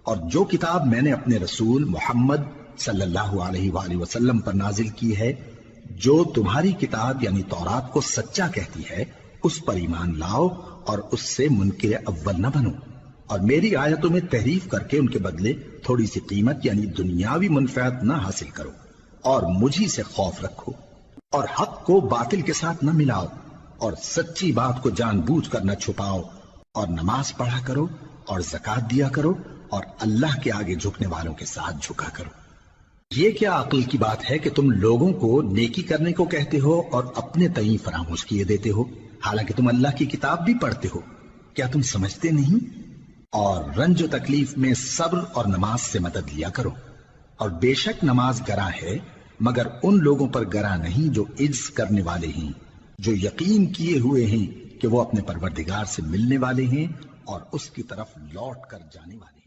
اور جو کتاب میں نے اپنے رسول محمد صلی اللہ علیہ وآلہ وسلم پر نازل کی ہے، جو تمہاری کتاب یعنی تورات کو سچا کہتی ہے، اس پر ایمان لاؤ اور اس سے منکر اول نہ بنو، اور میری آیتوں میں تحریف کر کے ان کے بدلے تھوڑی سی قیمت یعنی دنیاوی منفعت نہ حاصل کرو، اور مجھی سے خوف رکھو، اور حق کو باطل کے ساتھ نہ ملاؤ، اور سچی بات کو جان بوجھ کر نہ چھپاؤ، اور نماز پڑھا کرو اور زکوٰۃ دیا کرو، اور اللہ کے آگے جھکنے والوں کے ساتھ جھکا کرو۔ یہ کیا عقل کی بات ہے کہ تم لوگوں کو نیکی کرنے کو کہتے ہو اور اپنے تئیں فراموش کیے دیتے ہو، حالانکہ تم اللہ کی کتاب بھی پڑھتے ہو؟ کیا تم سمجھتے نہیں؟ اور رنج و تکلیف میں صبر اور نماز سے مدد لیا کرو، اور بے شک نماز گراں ہے مگر ان لوگوں پر گراں نہیں جو عجز کرنے والے ہیں، جو یقین کیے ہوئے ہیں کہ وہ اپنے پروردگار سے ملنے والے ہیں اور اس کی طرف لوٹ کر جانے والے ہیں۔